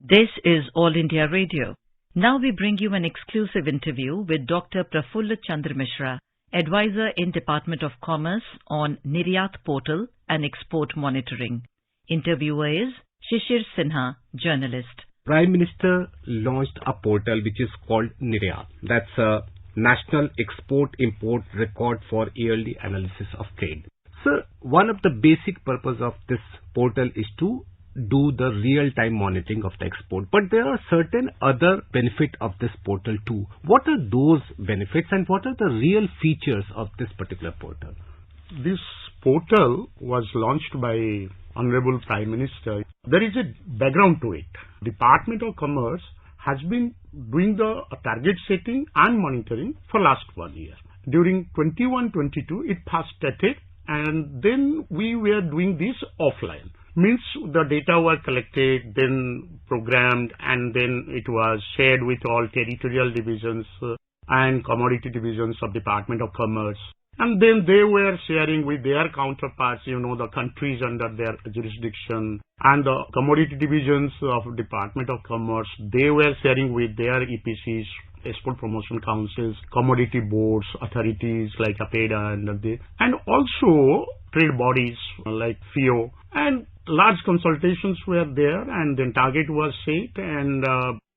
This is All India Radio. Now we bring you an exclusive interview with Dr. Prafulla Chandra Mishra, Advisor in Department of Commerce on Niryaat Portal and Export Monitoring. Interviewer is Shishir Sinha, journalist. Prime Minister launched a portal which is called Niryaat. That's a National Export-Import Record for Yearly Analysis of Trade. Sir, one of the basic purpose of this portal is to do the real-time monitoring of the export. But there are certain other benefits of this portal too. What are those benefits and what are the real features of this particular portal? This portal was launched by Honorable Prime Minister. There is a background to it. Department of Commerce has been doing the target setting and monitoring for last 1 year. During 21-22, it passed static, and then we were doing this offline. Means the data were collected, then programmed, and then it was shared with all territorial divisions and commodity divisions of Department of Commerce. And then they were sharing with their counterparts, the countries under their jurisdiction, and the commodity divisions of Department of Commerce. They were sharing with their EPCs, Export Promotion Councils, commodity boards, authorities like APEDA, and also trade bodies like FIO. And large consultations were there, and then target was set, and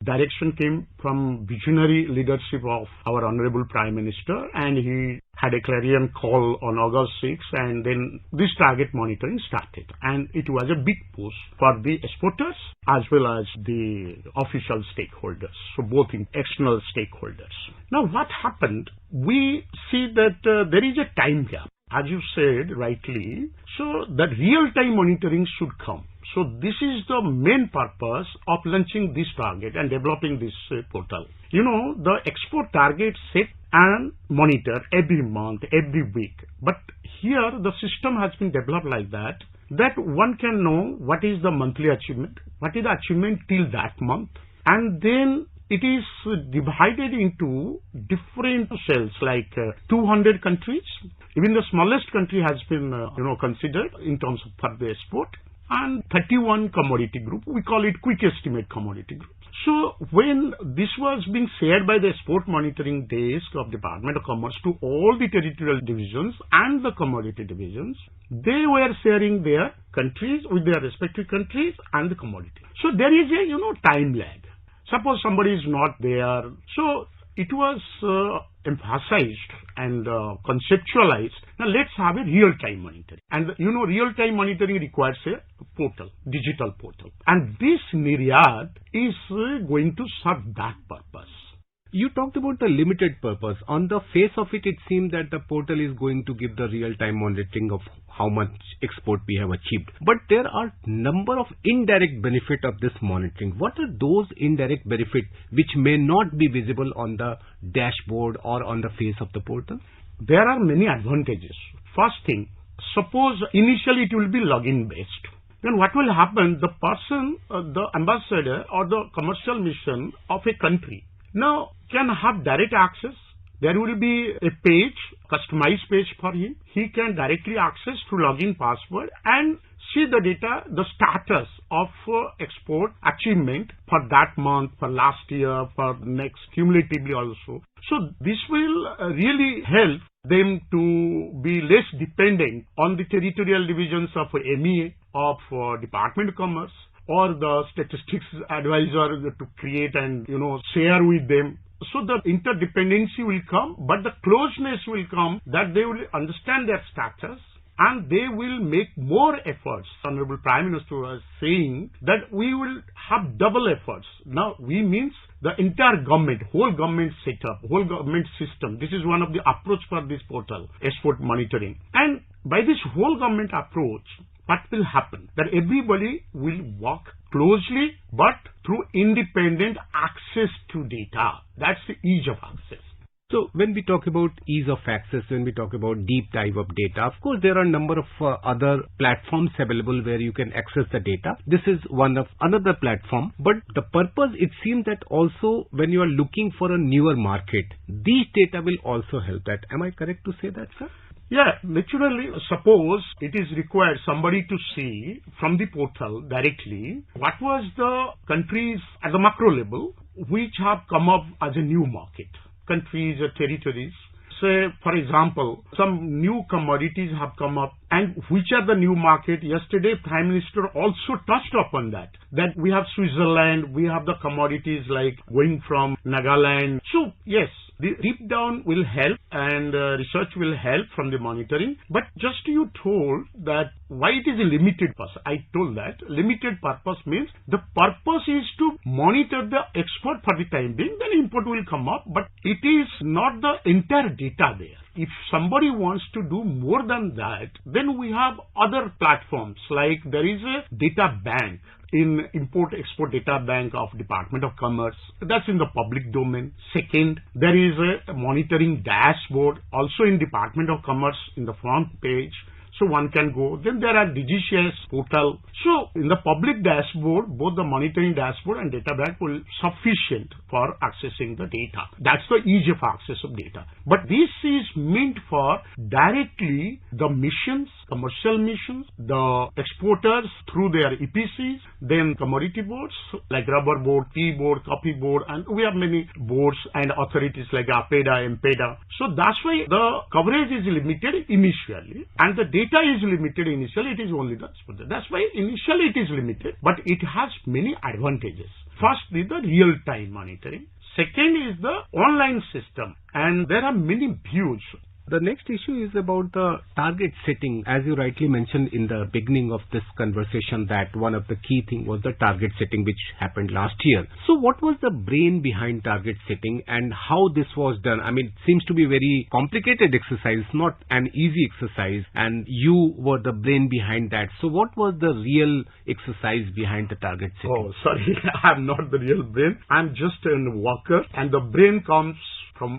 direction came from visionary leadership of our Honorable Prime Minister, and he had a clarion call on August 6, and then this target monitoring started. And it was a big push for the exporters as well as the official stakeholders, so both external stakeholders. Now what happened? We see that there is a time gap. As you said rightly, so that real-time monitoring should come. So this is the main purpose of launching this target and developing this portal. The export target set and monitor every month, every week. But here the system has been developed like that one can know what is the monthly achievement, what is the achievement till that month, and then it is divided into different cells like 200 countries. Even the smallest country has been considered in terms of for the export, and 31 commodity group. We call it quick estimate commodity group. So when this was being shared by the export monitoring desk of Department of Commerce to all the territorial divisions and the commodity divisions, they were sharing their countries with their respective countries and the commodity. So there is a time lag. Suppose somebody is not there. So it was emphasized and conceptualized. Now let's have a real-time monitoring. And real-time monitoring requires a portal, digital portal. And this Niryaat is going to serve that purpose. You talked about the limited purpose. On the face of it, it seemed that the portal is going to give the real-time monitoring of how much export we have achieved. But there are number of indirect benefits of this monitoring. What are those indirect benefits which may not be visible on the dashboard or on the face of the portal? There are many advantages. First thing, suppose initially it will be login based. Then what will happen? The person, the ambassador or the commercial mission of a country now can have direct access. There will be a page, customized page for him. He can directly access through login password and see the data, the status of export achievement for that month, for last year, for next, cumulatively also. So this will really help them to be less dependent on the territorial divisions of MEA, of Department of Commerce, or the statistics advisor to create and share with them. So the interdependency will come, but the closeness will come, that they will understand their status and they will make more efforts. Honorable Prime Minister was saying that we will have double efforts. Now we means the entire government, whole government setup, whole government system. This is one of the approach for this portal, export monitoring. And by this whole government approach, what will happen? That everybody will work closely but through independent access to data. That's the ease of access. So when we talk about ease of access, when we talk about deep dive of data, of course there are a number of other platforms available where you can access the data. This is one of another platform, but the purpose, it seems that also when you are looking for a newer market, these data will also help that. Am I correct to say that, sir? Yeah, naturally, suppose it is required somebody to see from the portal directly what was the countries at the macro level which have come up as a new market, countries or territories. Say, for example, some new commodities have come up, and which are the new market? Yesterday, Prime Minister also touched upon that we have Switzerland, we have the commodities like going from Nagaland. So, yes, the deep down will help and research will help from the monitoring. But just you told that why it is a limited purpose. I told that limited purpose means the purpose is to monitor the export for the time being, then import will come up, but it is not the entire data there. If somebody wants to do more than that, then we have other platforms like there is a data bank in Import-Export Data Bank of Department of Commerce. That's in the public domain. Second, there is a monitoring dashboard also in Department of Commerce in the front page. So one can go. Then there are DGCS portal. So in the public dashboard, both the monitoring dashboard and data bank will sufficient for accessing the data. That's the ease of access of data. But this is meant for directly the missions, commercial missions, the exporters through their EPCs, then commodity boards like rubber board, tea board, coffee board, and we have many boards and authorities like APEDA, MPEDA. So that's why the coverage is limited initially, and the data is limited initially. It is only the exporter. That's why initially it is limited, but it has many advantages. First is the real-time monitoring. Second is the online system, and there are many views. The next issue is about the target setting. As you rightly mentioned in the beginning of this conversation that one of the key things was the target setting which happened last year. So what was the brain behind target setting and how this was done? I mean, it seems to be a very complicated exercise, not an easy exercise, and you were the brain behind that. So what was the real exercise behind the target setting? Oh, sorry, I'm not the real brain. I'm just a worker, and the brain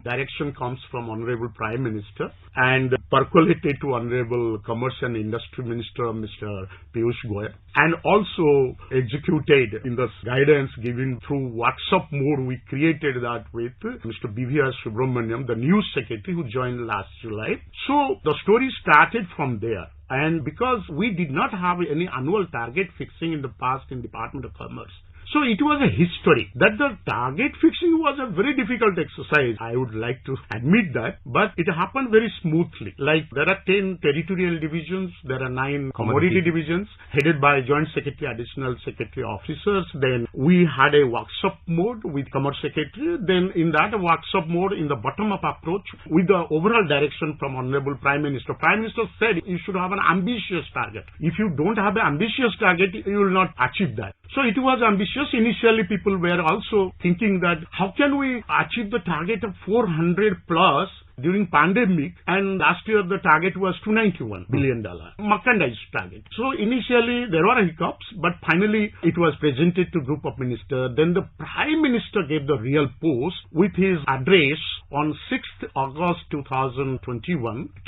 direction comes from Honorable Prime Minister and percolated to Honorable Commerce and Industry Minister Mr. Piyush Goyal, and also executed in the guidance given through WhatsApp mode. We created that with Mr. BVR Subramaniam, the new secretary who joined last July. So the story started from there. And because we did not have any annual target fixing in the past in Department of Commerce, so it was a history that the target fixing was a very difficult exercise. I would like to admit that, but it happened very smoothly. Like there are 10 territorial divisions, there are 9 commodity divisions headed by Joint Secretary, Additional Secretary officers. Then we had a workshop mode with Commerce Secretary. Then in that workshop mode, in the bottom-up approach, with the overall direction from Honorable Prime Minister. Prime Minister said you should have an ambitious target. If you don't have an ambitious target, you will not achieve that. So it was ambitious. Initially, people were also thinking that how can we achieve the target of 400 plus during pandemic, and last year the target was $291 billion, merchandise target. So initially there were hiccups, but finally it was presented to group of ministers. Then the Prime Minister gave the real post with his address on 6th August 2021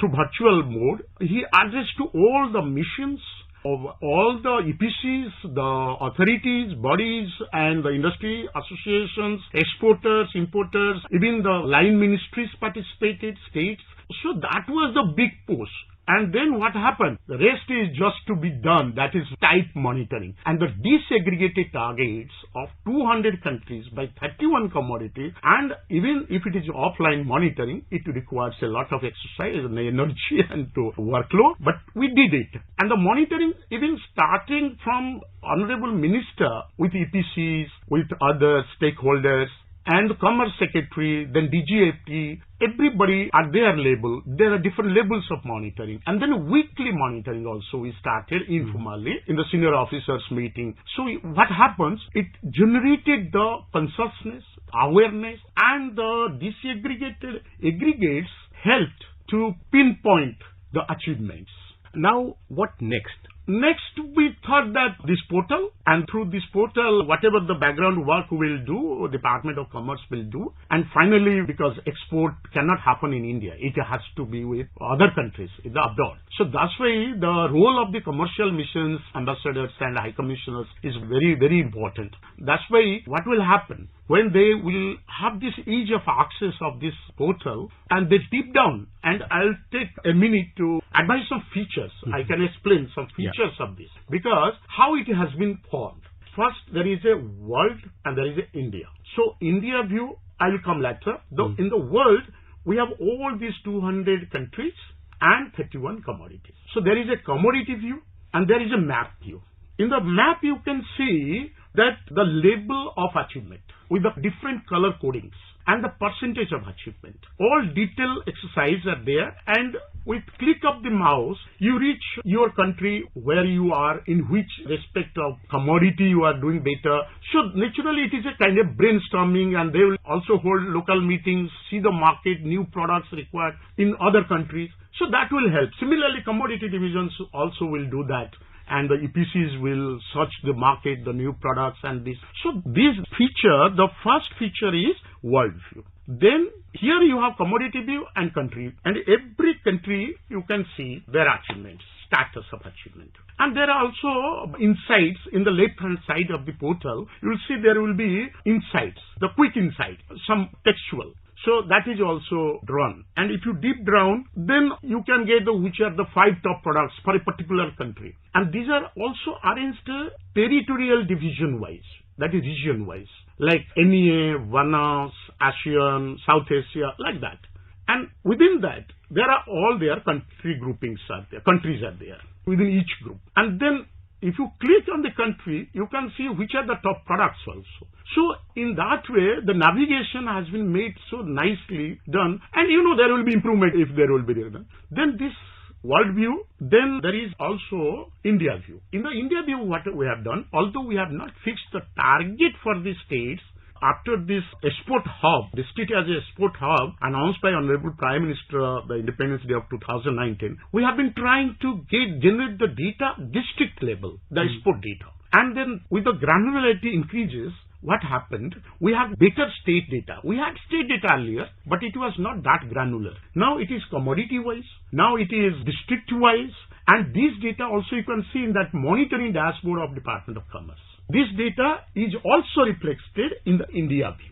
through virtual mode. He addressed to all the missions of all the EPCs, the authorities, bodies, and the industry associations, exporters, importers, even the line ministries participated, states. So that was the big push. And then what happened? The rest is just to be done. That is type monitoring. And the disaggregated targets of 200 countries by 31 commodities, and even if it is offline monitoring, it requires a lot of exercise and energy and workload, but we did it. And the monitoring even starting from Honorable Minister with EPCs, with other stakeholders, and the Commerce Secretary, then DGFT, everybody at their level. There are different levels of monitoring. And then weekly monitoring also we started informally in the senior officers meeting. So what happens? It generated the consciousness, awareness, and the disaggregated aggregates helped to pinpoint the achievements. Now, what next? Next, we thought that this portal, and through this portal, whatever the background work we'll do, Department of Commerce will do. And finally, because export cannot happen in India, it has to be with other countries, in the abroad. So that's why the role of the commercial missions, ambassadors and high commissioners is very, very important. That's why what will happen? when they will have this ease of access of this portal and they deep down, and I'll take a minute to advise some features. I can explain some features of this because how it has been formed. First, there is a world and there is a India. So India view, I will come later. Though in the world, we have all these 200 countries and 31 commodities. So there is a commodity view and there is a map view. In the map, you can see that the level of achievement with the different color codings and the percentage of achievement. All detailed exercise are there, and with click of the mouse, you reach your country where you are, in which respect of commodity you are doing better. So naturally it is a kind of brainstorming, and they will also hold local meetings, see the market, new products required in other countries. So that will help. Similarly, commodity divisions also will do that. And the EPCs will search the market, the new products and this. So this feature, the first feature is world view. Then here you have commodity view and country. And every country you can see their achievements, status of achievement. And there are also insights in the left hand side of the portal. You will see there will be insights, the quick insight, some textual. So that is also drawn. And if you deep down, then you can get which are the 5 top products for a particular country. And these are also arranged territorial division wise, that is region wise, like NEA, VANAS, ASEAN, South Asia, like that. And within that, there are all their country groupings are there, countries are there within each group. And then if you click on the country, you can see which are the top products also. So in that way, the navigation has been made so nicely done. And you know there will be improvement if there will be there. Then this world view, then there is also India view. In the India view, what we have done, although we have not fixed the target for the states, after this export hub, the state as a export hub announced by Honorable Prime Minister the Independence Day of 2019, we have been trying to generate the data district level, the export data. And then with the granularity increases, what happened? We have better state data. We had state data earlier, but it was not that granular. Now it is commodity wise. Now it is district wise. And this data also you can see in that monitoring dashboard of Department of Commerce. This data is also reflected in the India view.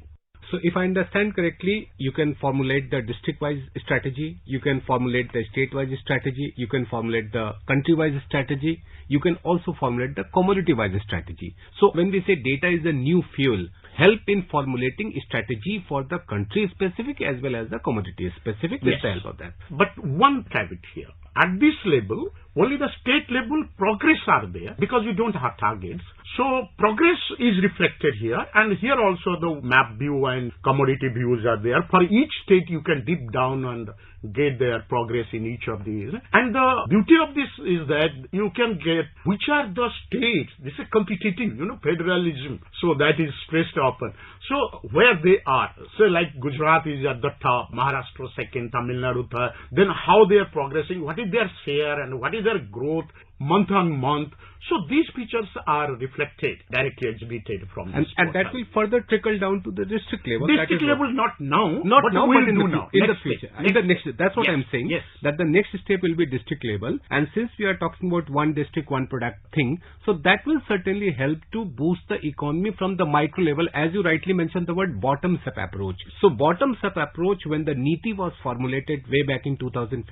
So if I understand correctly, you can formulate the district-wise strategy, you can formulate the state-wise strategy, you can formulate the country-wise strategy, you can also formulate the commodity-wise strategy. So when we say data is the new fuel, help in formulating strategy for the country-specific as well as the commodity-specific with the help of that. But one caveat here. At this level, only the state level progress are there because we don't have targets. So progress is reflected here, and here also the map view and commodity views are there. For each state you can deep down and get their progress in each of these. And the beauty of this is that you can get which are the states. This is competitive, federalism. So that is stressed often. So where they are. So like Gujarat is at the top, Maharashtra second, Tamil Nadu third. Then how they are progressing, what is their share and what is their growth month on month. So these features are reflected, directly exhibited from this and that will further trickle down to the district level. District level not now, but in the future. That's what I'm saying. Yes. That the next step will be district level. And since we are talking about one district, one product thing, so that will certainly help to boost the economy from the micro level, as you rightly mentioned the word bottoms-up approach. So bottoms-up approach, when the NITI was formulated way back in 2015,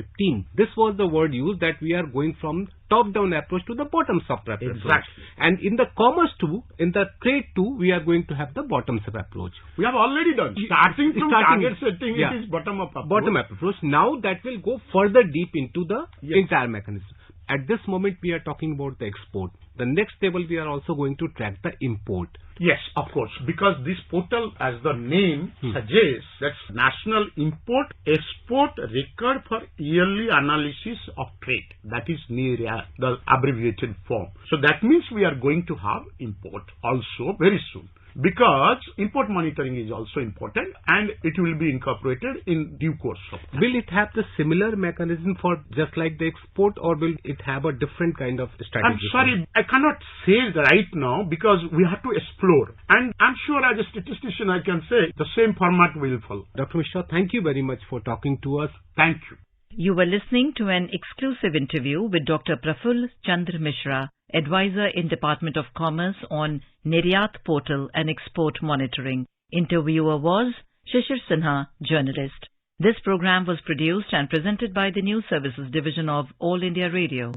this was the word used that we are going from top-down approach to the bottoms-up approach. Exactly. And in the commerce too, in the trade too, we are going to have the bottoms-up approach. We have already done. Starting from target setting, it is bottom-up approach. Bottom-up approach. Now that will go further deep into the entire mechanism. At this moment, we are talking about the export. The next table, we are also going to track the import. Yes, of course, because this portal, as the name suggests, that's National Import-Export Record for Yearly Analysis of Trade. That is Niryaat, the abbreviated form. So that means we are going to have import also very soon. Because import monitoring is also important and it will be incorporated in due course of time. Will it have the similar mechanism for just like the export, or will it have a different kind of strategy? I'm sorry, I cannot say right now because we have to explore. And I'm sure as a statistician I can say the same format will follow. Dr. Mishra, thank you very much for talking to us. Thank you. You were listening to an exclusive interview with Dr. Prafulla Chandra Mishra, Advisor in Department of Commerce on Niryaat Portal and Export Monitoring. Interviewer was Shishir Sinha, journalist. This program was produced and presented by the News Services Division of All India Radio.